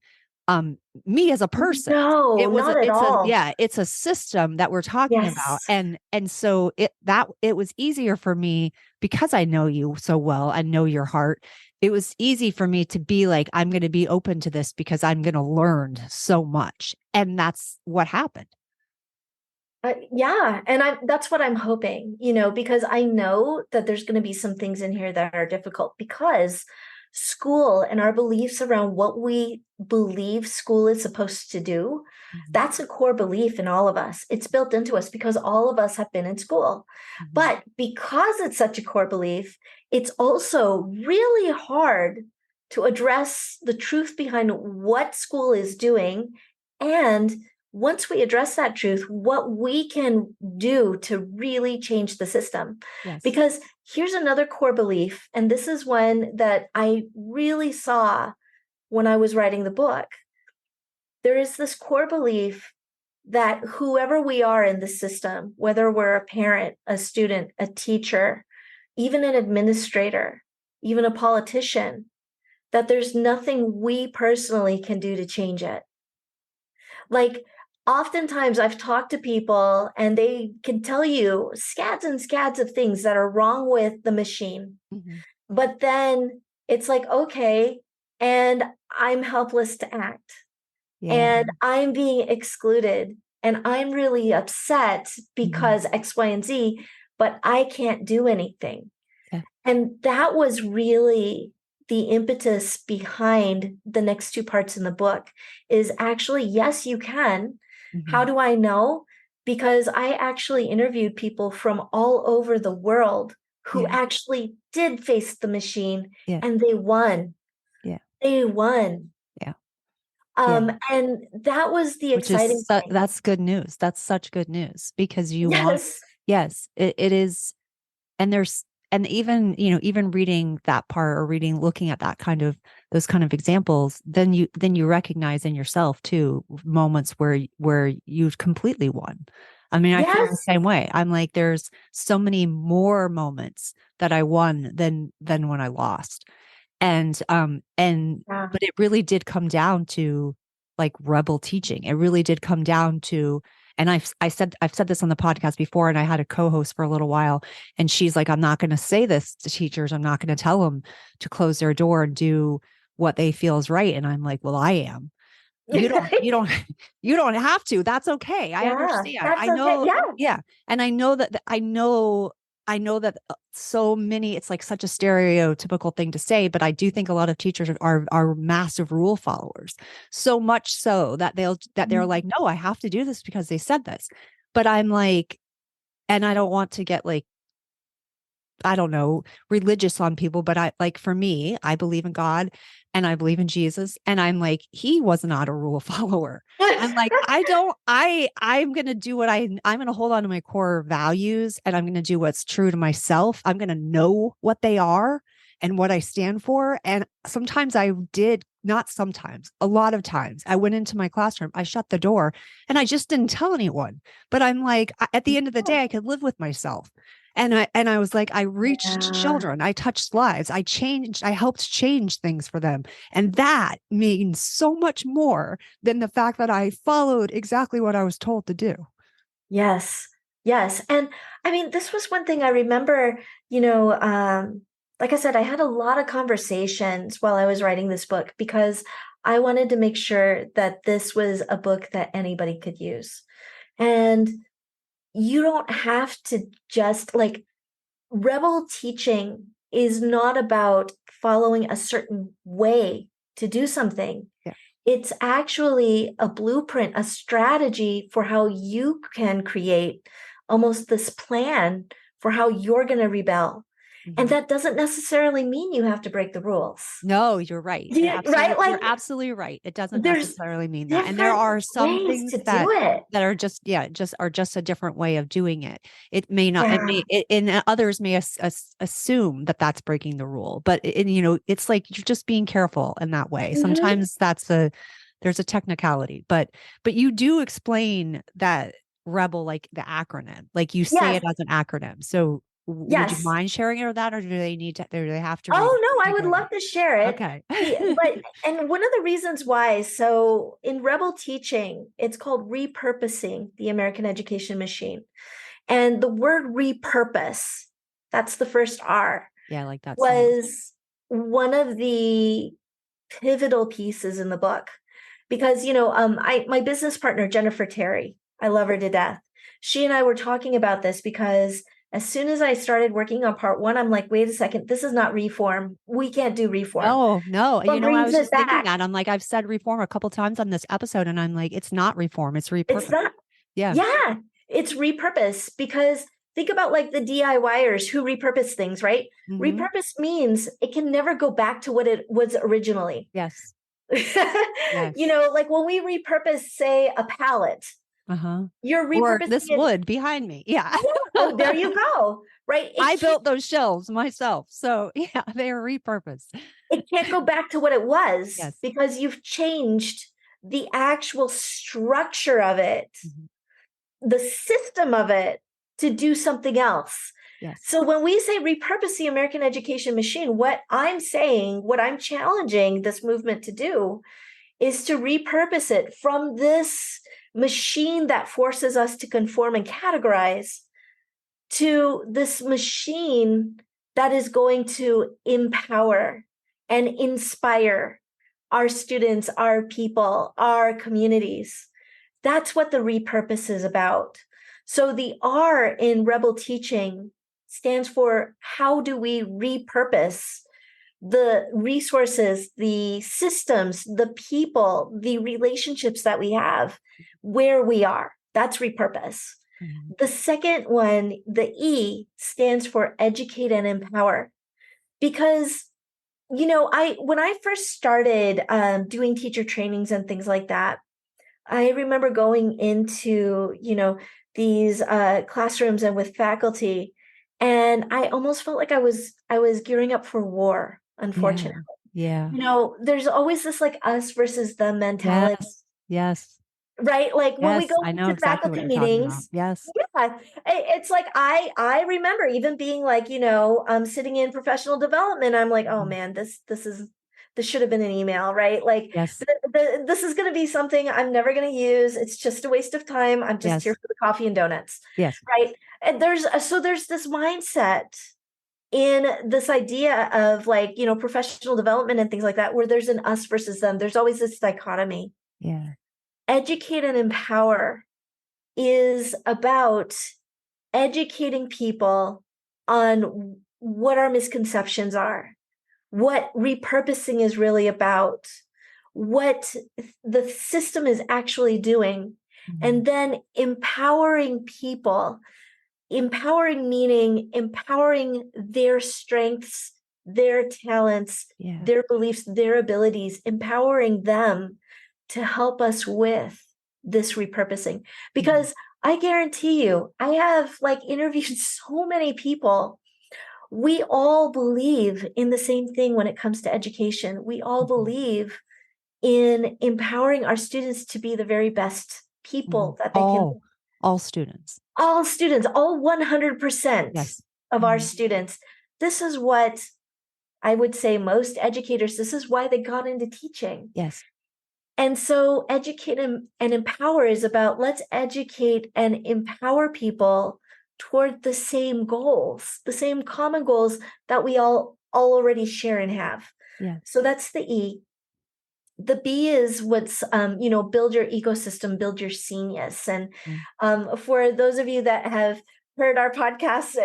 um me as a person. No, not at It's a all. yeah, it's a system that we're talking about. Yes. And so it was easier for me because I know you so well, I know your heart. It was easy for me to be like, I'm going to be open to this because I'm going to learn so much. And that's what happened. Yeah, and that's what I'm hoping, because I know that there's going to be some things in here that are difficult because school and our beliefs around what we believe school is supposed to do, Mhm. that's a core belief in all of us. It's built into us because all of us have been in school. Mhm. But because it's such a core belief, it's also really hard to address the truth behind what school is doing, and once we address that truth, what we can do to really change the system. Yes. Because here's another core belief, and this is one that I really saw when I was writing the book. There is this core belief that whoever we are in the system, whether we're a parent, a student, a teacher, even an administrator, even a politician, that there's nothing we personally can do to change it. Like, oftentimes I've talked to people and they can tell you scads and scads of things that are wrong with the machine. Mhm. But then it's like, okay, and I'm helpless to act. Yeah. And I'm being excluded. And I'm really upset because X, Y, and Z, but I can't do anything. Yeah. And that was really the impetus behind the next two parts in the book is actually, yes, you can. How Mhm. do I know? Because I actually interviewed people from all over the world who Yeah. actually did face the machine Yeah. and they won. Yeah. They won. Yeah. Yeah. And that was the Which is exciting thing. that's good news. That's such good news because you want, Yes. yes, it is. And there's, and even, even reading that part or looking at that kind of, those kind of examples, then you recognize in yourself too, moments where you've completely won. I mean, I feel the Yes. same way. I'm like, there's so many more moments that I won than when I lost. And Yeah. but it really did come down to like rebel teaching. It really did come down to, and I've said this on the podcast before, and I had a co-host for a little while, and she's like, I'm not going to say this to teachers. I'm not going to tell them to close their door and do what they feel is right. And I'm like, well, I am. You don't you don't have to. That's okay. I Yeah, understand. that's I okay. know. Yeah. Yeah. And I know that so many, it's like such a stereotypical thing to say, but I do think a lot of teachers are massive rule followers. So much so that they're like, no, I have to do this because they said this. But I'm like, and I don't want to get like, I don't know, religious on people, but I like, for me, I believe in God and I believe in Jesus. And I'm like, he was not a rule follower. I'm like, I'm going to do I'm going to hold on to my core values and I'm going to do what's true to myself. I'm going to know what they are and what I stand for. And sometimes not sometimes, a lot of times I went into my classroom, I shut the door and I just didn't tell anyone. But I'm like, at the end of the day, I could live with myself. And I was like, I reached Yeah. children, I touched lives, I helped change things for them. And that means so much more than the fact that I followed exactly what I was told to do. Yes. Yes. And I mean, this was one thing I remember, you know, like I said, I had a lot of conversations while I was writing this book because I wanted to make sure that this was a book that anybody could use. And you don't have to just like rebel teaching is not about following a certain way to do something. Yeah. It's actually a blueprint, a strategy for how you can create almost this plan for how you're going to rebel. And Mhm. that doesn't necessarily mean you have to break the rules. No, you're right. Right? You're Like absolutely right. It doesn't there's necessarily mean that. And there different are some ways things to do it. that are just, yeah, just a different way of doing it. It may not, it Yeah. may, and others may assume that that's breaking the rule, but it's like you're just being careful in that way. Mhm. Sometimes there's a technicality, but you do explain that rebel, like the acronym, like you say Yes. it as an acronym. So would you Yes. mind sharing it or that, or do they have to read it? Oh, no, I would Figure it love to share out. it. Okay. And one of the reasons why, so in rebel teaching, it's called repurposing the American education machine. And the word repurpose, that's the first R, Yeah, I like that so much. was one of the pivotal pieces in the book. Because, my business partner, Jennifer Terry, I love her to death. She and I were talking about this because as soon as I started working on part one, I'm like, wait a second, this is not reform. We can't do reform. No, no. What I brings was it just thinking back? that. I'm like, I've said reform a couple times on this episode, and I'm like, it's not reform, it's It's repurpose. not, Yeah. yeah, it's repurpose because think about like the DIYers who repurpose things, right? Hmm. Repurpose means it can never go back to what it was originally. Yes. Yes. Like when we repurpose, say, a pallet, Uh-huh. you're Or repurposing this it. wood behind me. Yeah. Yeah. Oh, there you go. Right. I built those shelves myself. So yeah, they are repurposed. It can't go back to what it was Yes. because you've changed the actual structure of it, Mhm. the system of it to do something else. Yes. So when we say repurpose the American education machine, what I'm saying, what I'm challenging this movement to do is to repurpose it from this machine that forces us to conform and categorize to this machine that is going to empower and inspire our students, our people, our communities. That's what the repurpose is about. So the R in Rebel Teaching stands for how do we repurpose the resources, the systems, the people, the relationships that we have where we are. That's repurpose. Mhm. The second one, the E, stands for educate and empower. Because, when I first started doing teacher trainings and things like that, I remember going into, these classrooms and with faculty, and I almost felt like I was gearing up for war, Yeah. unfortunately. Yeah. There's always this like us versus them mentality. Yes. Yes. Right? Like when we Yes. go I know into exactly what faculty you're talking about. meetings, Yes. yeah, it's like I remember even being like, sitting in professional development. I'm like, oh Mhm. man, this should have been an email, right? Like Yes. this is going to be something I'm never going to use. It's just a waste of time. I'm just here Yes. for the coffee and donuts, Yes. right? And there's this mindset in this idea of like, professional development and things like that, where there's an us versus them. There's always this dichotomy. Yeah. Educate and empower is about educating people on what our misconceptions are, what repurposing is really about, what the system is actually doing, Mhm. and then empowering people. Empowering meaning empowering their strengths, their talents, Yeah. their beliefs, their abilities, empowering them to help us with this repurposing. Because I guarantee you, I have like interviewed so many people. We all believe in the same thing when it comes to education. We all Mhm. believe in empowering our students to be the very best people that they can be. All students. All students, all 100% Yes. of our Mhm. students. This is what I would say most educators, this is why they got into teaching. Yes. And so educate and empower is about let's educate and empower people toward the same goals, the same common goals that we all already share and have. Yeah. So that's the E. The B is what's, build your ecosystem, build your genius. And Mm. For those of you that have heard our podcast,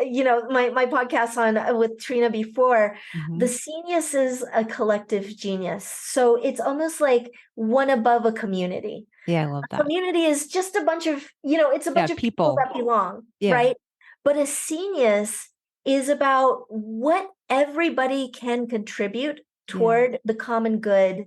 my podcast on with Trina before, the Mhm. genius is a collective genius. So it's almost like one above a community. Yeah, I love A that. community is just a bunch of, it's a Yeah, bunch of people people. that belong, Yeah. right? But a genius is about what everybody can contribute Yeah. toward the common good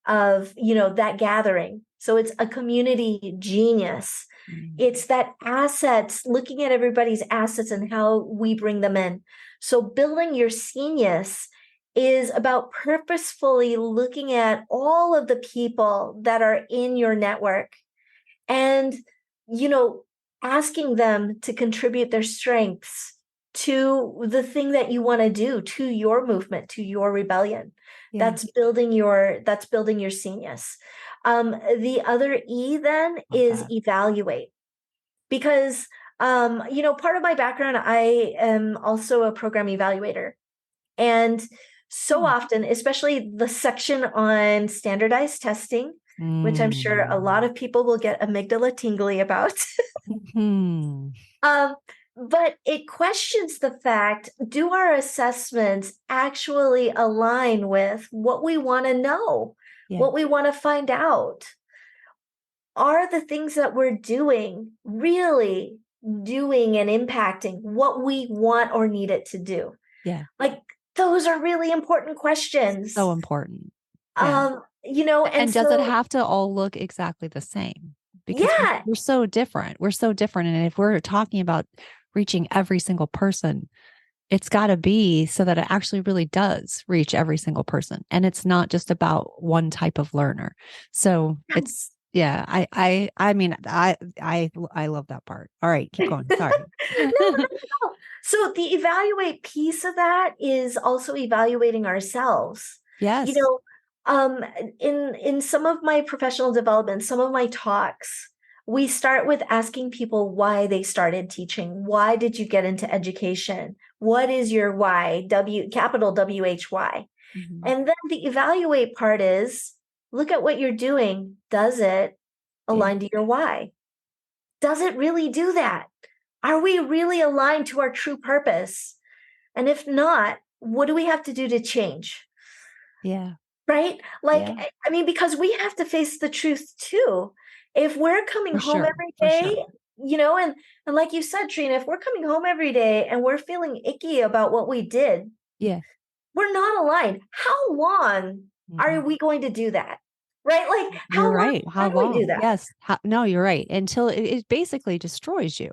of that gathering. So it's a community genius. Mm. It's that assets, looking at everybody's assets and how we bring them in. So building your genius is about purposefully looking at all of the people that are in your network and asking them to contribute their strengths to the thing that you want to do, to your movement, to your rebellion. Yeah. That's building your genius. The other E then Love is that. evaluate. Because part of my background, I am also a program evaluator. And so often, especially the section on standardized testing, which I'm sure a lot of people will get amygdala tingly about. Mhm. But it questions the fact, do our assessments actually align with what we want to know, Yeah. what we want to find out? Are the things that we're doing really doing and impacting what we want or need it to do? Yeah. Like, those are really important questions. So important. Yeah. And does it so, have to all look exactly the same? Because yeah, we're so different. We're so different. And if we're talking about reaching every single person, it's got to be so that it actually really does reach every single person. And it's not just about one type of learner. So Yeah. I mean, I love that part. All right, keep going. Sorry. No. So the evaluate piece of that is also evaluating ourselves. You Yes. know, in some of my professional development, some of my talks, we start with asking people why they started teaching. Why did you get into education? What is your why? Capital WHY. Mhm. And then the evaluate part is look at what you're doing. Does it Yeah. align to your why? Does it really do that? Are we really aligned to our true purpose? And if not, what do we have to do to change? Yeah. Right? Like, Yeah. I mean, because we have to face the truth too. If we're coming For home sure. every For sure. day, and like you said, Trina, if we're coming home every day and we're feeling icky about what we did, Yeah. we're not aligned. How long are Mhm. we going to do that? Right? Like, You're how long right. How can we do long? that? Yes. No, you're right. Until it basically destroys you.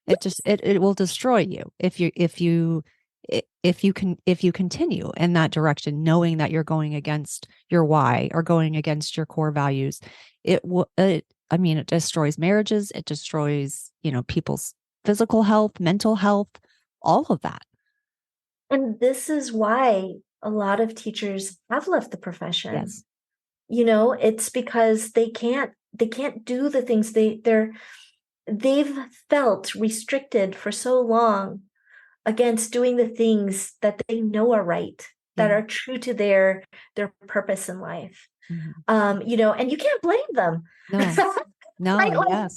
It will destroy you if you continue in that direction, knowing that you're going against your why or going against your core values. I mean, it destroys marriages. It destroys, people's physical health, mental health, all of that. And this is why a lot of teachers have left the profession. Yes. It's because they can't do the things they've felt restricted for so long against doing the things that they know are right, that Yeah. are true to their purpose in life. Mhm. And you can't blame them. No. No. Right? Like Yes.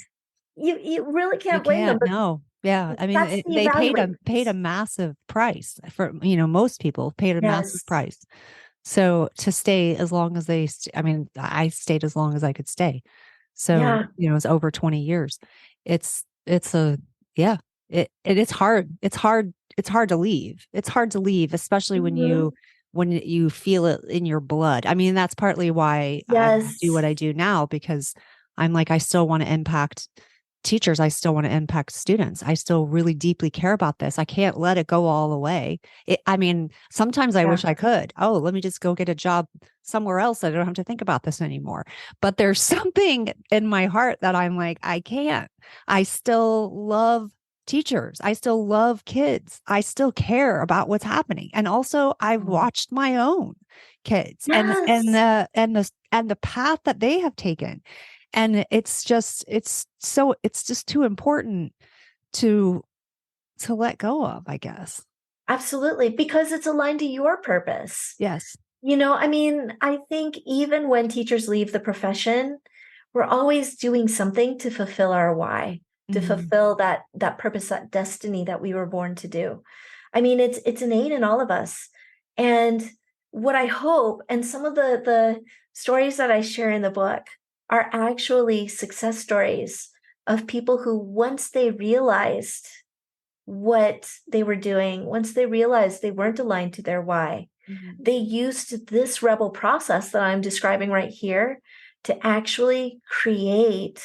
you really You can't blame them, can't. but No. Yeah. I mean, that's the they evaluate paid a piece. massive price for, most people paid a massive Yes. price. So to stay as long as I mean, I stayed as long as I could stay. So, Yeah. it's over 20 years. It's a, yeah, it's hard. It's hard to leave. It's hard to leave, especially Mhm. when you feel it in your blood. I mean, that's partly why I do Yes. what I do now, because I'm like, I still want to impact teachers. I still want to impact students. I still really deeply care about this. I can't let it go all away. I mean, sometimes I Yeah. wish I could. Oh, let me just go get a job somewhere else. I don't have to think about this anymore. But there's something in my heart that I'm like, I can't. I still love teachers. I still love kids. I still care about what's happening. And also I've watched my own kids Yes. and the path that they have taken. And it's just too important to let go of, I guess. Absolutely. Because it's aligned to your purpose. Yes. I mean, I think even when teachers leave the profession, we're always doing something to fulfill our why, to Mhm. fulfill that purpose, that destiny that we were born to do. I mean, it's innate in all of us. And what I hope, and some of the stories that I share in the book are actually success stories of people who once they realized what they were doing, once they realized they weren't aligned to their why, Mhm. they used this rebel process that I'm describing right here to actually create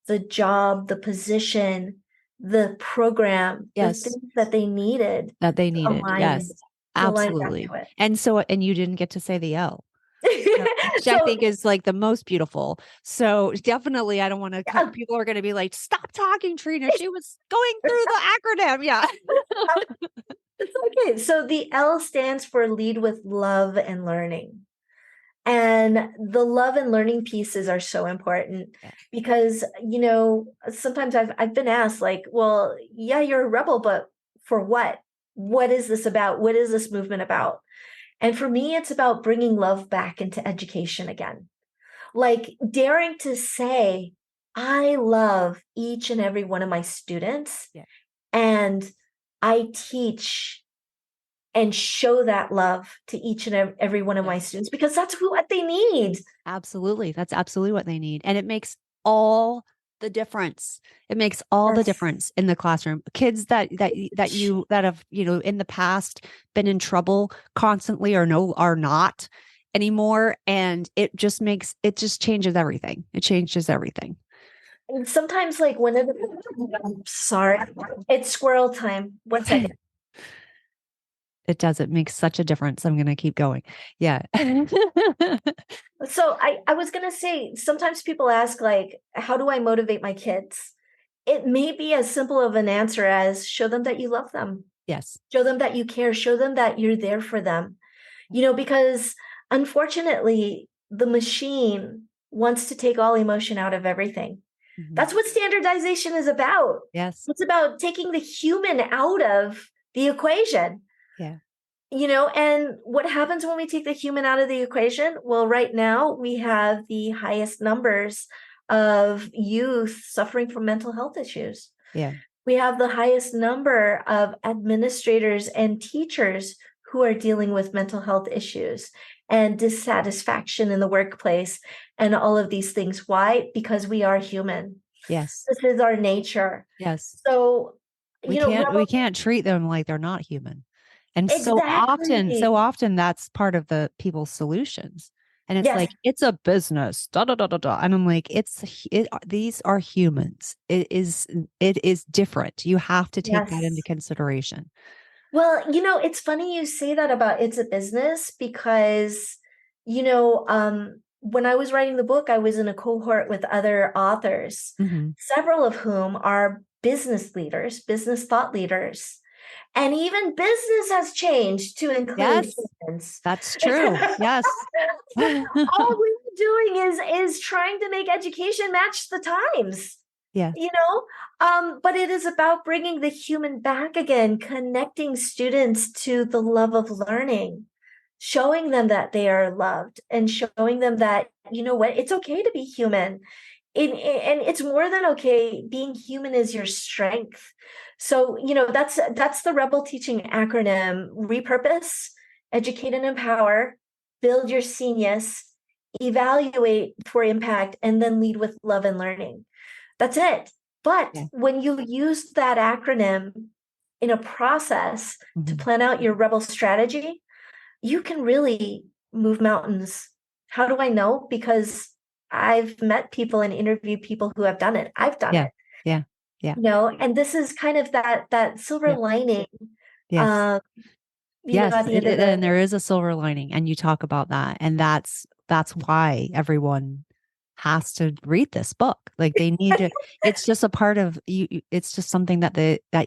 the job, the position, the program, the Yes. things that they needed That they to needed. align Yes. to align back Absolutely. to And you didn't get to say the L. Which I So think is like the most beautiful. So definitely, I don't want to yeah, cut. People are going to be like, "Stop talking, Trina. She was going through the acronym." Yeah. it's okay. So the L stands for lead with love and learning. And the love and learning pieces are so important Yeah. because, sometimes I've been asked like, well, yeah, you're a rebel, but for what? What is this about? What is this movement about? And for me, it's about bringing love back into education again. Like daring to say, I love each and every one of my students Yeah. and I teach and show that love to each and every one of my Yes. students because that's what they need. Absolutely. That's absolutely what they need. And it makes all the difference. It makes all the Yes. difference in the classroom. Kids that have, in the past been in trouble constantly or no are not anymore. And it just changes everything. It changes everything. And sometimes, like, one of the, I'm sorry, it's squirrel time. 1 second. It does. It makes such a difference. I'm going to keep going. Yeah. So I was gonna say, sometimes people ask, like, how do I motivate my kids? It may be as simple of an answer as show them that you love them, Yes. show them that you care, show them that you're there for them. Because unfortunately, the machine wants to take all emotion out of everything. Mhm. That's what standardization is about. Yes. It's about taking the human out of the equation. Yeah. And what happens when we take the human out of the equation? Well, right now we have the highest numbers of youth suffering from mental health issues. Yeah. We have the highest number of administrators and teachers who are dealing with mental health issues and dissatisfaction in the workplace and all of these things. Why? Because we are human. Yes. This is our nature. Yes. So, We rebel, can't treat them like they're not human. And exactly. so often that's part of the people's solutions. And it's Yes, like, it's a business, da da da da da. And I'm like, these are humans. It is different. You have to take that into yes. consideration. Well, it's funny you say that about it's a business because, when I was writing the book, I was in a cohort with other authors, Hmm. several of whom are business leaders, business thought leaders. And even business has changed to include Yes, humans. that's true. Yes. All we're doing is trying to make education match the times. Yeah. But it is about bringing the human back again, connecting students to the love of learning, showing them that they are loved and showing them that, it's okay to be human. And it's more than okay. Being human is your strength. So, that's the Rebel Teaching acronym: repurpose, educate and empower, build your genius, evaluate for impact, and then lead with love and learning. That's it. But Yeah. when you use that acronym in a process to Mhm. plan out your Rebel strategy, you can really move mountains. How do I know? Because I've met people and interviewed people who have done it. I've done Yeah. it, Yeah. Yeah. and this is kind of that silver Yeah. lining, Yes. um, Yes, at the end of and the there is a silver lining, and you talk about that, and that's why everyone has to read this book. Like they need to. It's just a part of you. It's just something that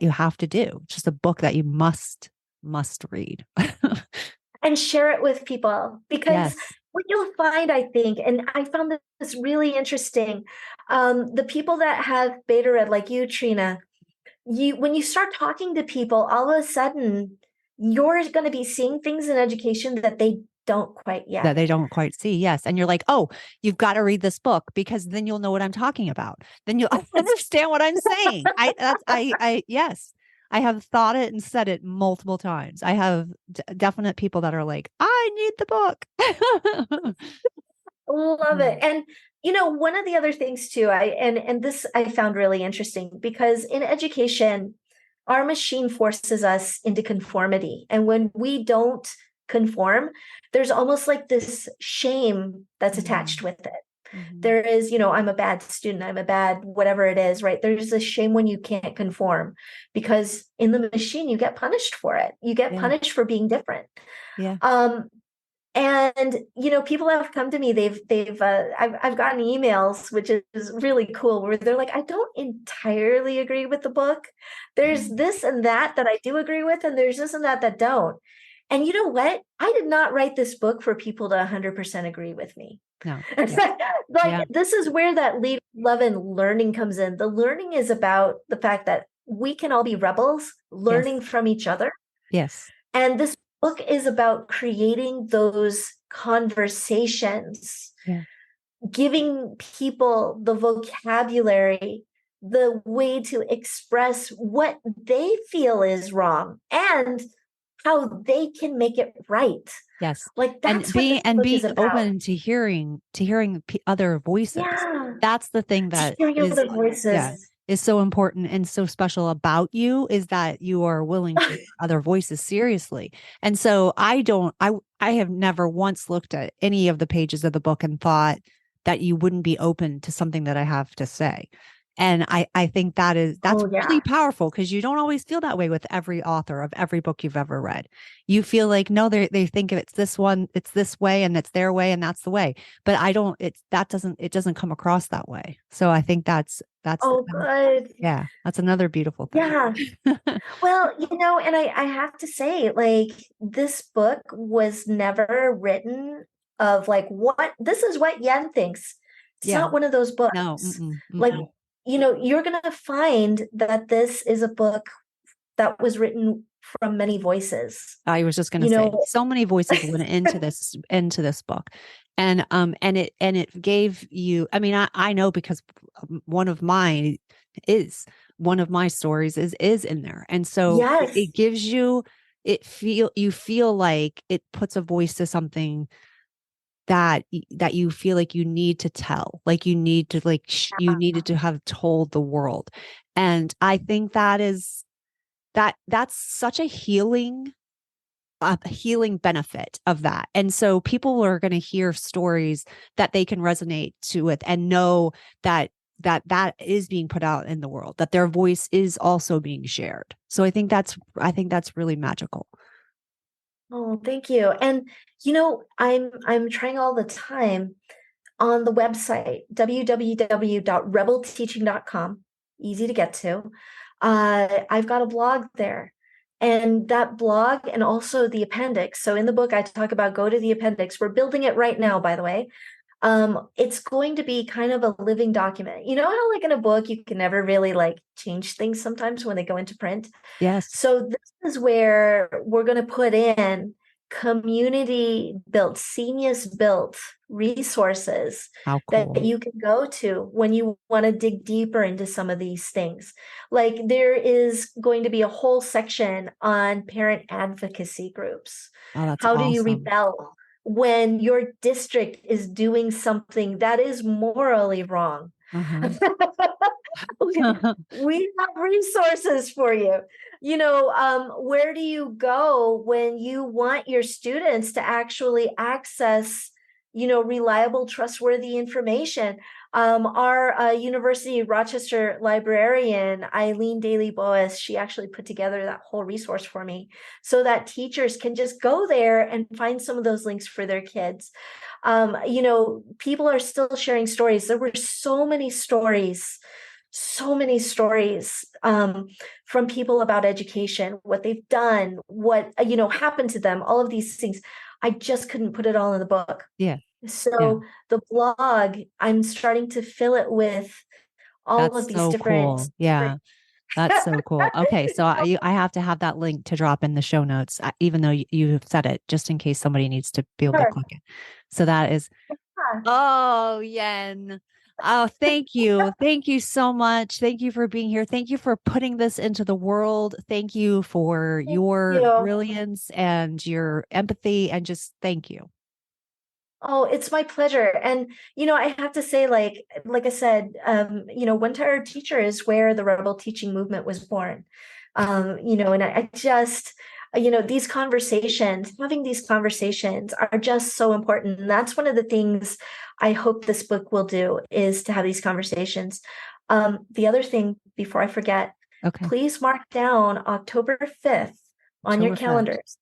you have to do. It's just a book that you must read. and share it with people, because Yes. what you'll find, I think, and I found this really interesting, the people that have beta read, like you, Trina, when you start talking to people, all of a sudden you're going to be seeing things in education that they don't quite That yet. they don't quite see. Yes. And you're like, oh, you've got to read this book because then you'll know what I'm talking about. Then you'll understand what I'm saying. Yes, I have thought it and said it multiple times. I have definite people that are like, I need the book. Love it. Mm. And one of the other things too, and this I found really interesting, because in education, our machine forces us into conformity. And when we don't conform, there's almost like this shame that's Mhm. attached with it. Mhm. There is, I'm a bad student, I'm a bad whatever it is, right? There's a shame when you can't conform, because in the machine you get punished for it. You get Yeah. punished for being different. Yeah. Um, and people have come to me, I've gotten emails, which is really cool, where they're like, I don't entirely agree with the book. There's Mhm. this and that I do agree with, and there's this and that don't. And you know what? I did not write this book for people to 100% agree with me. No. It's Yeah. like Yeah. this is where that lead, love, and learning comes in. The learning is about the fact that we can all be rebels, learning Yes. from each other. Yes. And this book is about creating those conversations, Yeah. giving people the vocabulary, the way to express what they feel is wrong and how they can make it right. Yes. Like And that's what this book is being about. open to hearing other voices. Yeah. That's the thing that Hearing is other yeah, voices. is so important and so special about you is that you are willing to take other voices seriously. And so I have never once looked at any of the pages of the book and thought that you wouldn't be open to something that I have to say. And I think that's Oh, yeah. really powerful because you don't always feel that way with every author of every book you've ever read. You feel like, no, they think it's this one, it's this way, and it's their way, and that's the way. But I don't, it doesn't come across that way. So I think that's, Oh, good. yeah, that's another beautiful thing. Yeah. Well, and I have to say, like, this book was never written of like what this is what Yen thinks. It's Yeah. not one of those No. books. Like, you're gonna find that this is a book that was written from many voices. I was just going to You say know, so many voices went into this book. And it gave you, I mean, I know because one of mine is one of my stories is in there. And so it, yes. it gives you you feel like it puts a voice to something that you feel like you need to tell, like you need to you needed to have told the world. And I think that's such a healing benefit of that. And so people are going to hear stories that they can resonate to with and know that is being put out in the world, that their voice is also being shared. So I think that's really magical. Oh, thank you. And I'm trying all the time on the website www.rebelteaching.com, easy to get to. I've got a blog there. And that blog and also the appendix. So in the book, I talk about go to the appendix. We're building it right now, by the way. It's going to be kind of a living document. You know how like in a book, you can never really like change things sometimes when they go into print. Yes. So this is where we're going to put in community built, seniors built resources How that cool. you can go to when you want to dig deeper into some of these things. Like there is going to be a whole section on parent advocacy groups. Oh, that's How do you awesome. rebel when your district is doing something that is morally wrong? Uh-huh. We have resources for you. Where do you go when you want your students to actually access, reliable, trustworthy information? Our University of Rochester librarian, Eileen Daly Boas, she actually put together that whole resource for me so that teachers can just go there and find some of those links for their kids. People are still sharing stories. There were so many stories from people about education, what they've done, what happened to them, all of these things. I just couldn't put it all in the book. Yeah. Yeah. So the blog, I'm starting to fill it with all of That's these so different cool. Yeah. That's so cool. Okay, so So, I have to have that link to drop in the show notes, even though you've said it, just in case somebody needs to be able to sure. click it. So that is, Yeah. oh, Yen. Oh, thank you. Thank you so much. Thank you for being here. Thank you for putting this into the world. Thank you for Thank your you. brilliance and your empathy, and just thank you. Oh, it's my pleasure. And I have to say, like I said, One Tired Teacher is where the rebel teaching movement was born. And I just, these conversations, having these conversations are just so important. And that's one of the things I hope this book will do is to have these conversations. The other thing, before I forget, Okay. please mark down October 5th on your October 5th. calendars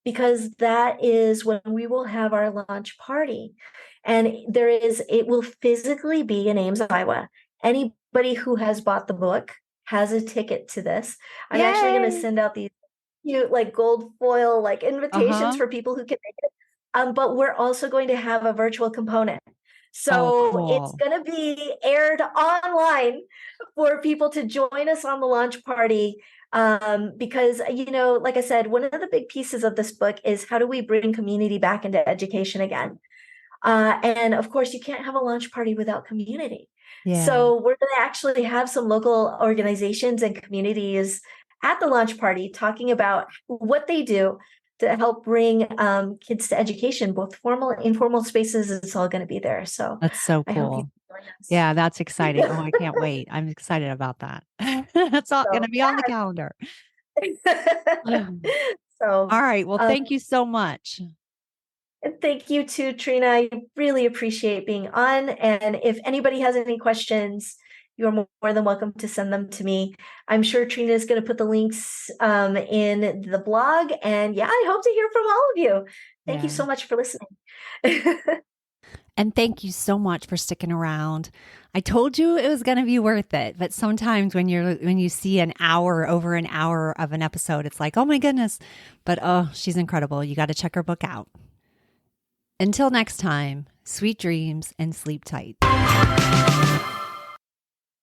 because that is when we will have our launch party. And it will physically be in Ames, Iowa. Anybody who has bought the book has a ticket to this. I'm actually going to Yay. send out these cute, like gold foil, like invitations Uh-huh. for people who can make it. But we're also going to have a virtual component. Oh, So it's cool. going to be aired online for people to join us on the launch party because like I said, one of the big pieces of this book is how do we bring community back into education again. And of course you can't have a launch party without community, Yeah. so we're going to actually have some local organizations and communities at the launch party talking about what they do to help bring kids to education, both formal and informal spaces. It's all going to be there, so That's so I hope you cool. join us. Yeah, that's exciting. Oh, I can't wait. I'm excited about that. That's all going to So be on the calendar. yeah. All So right. Well, thank you so much. and thank you too, Trina. I really appreciate being on. And if anybody has any questions, you're more than welcome to send them to me. I'm sure Trina is going to put the links in the blog. And yeah, I hope to hear from all of you. Thank you so much for listening. And thank you so much for sticking around. I told you it was going to be worth it, but sometimes when you see over an hour of an episode, it's like, oh my goodness. But oh, she's incredible. You got to check her book out. Until next time, sweet dreams and sleep tight.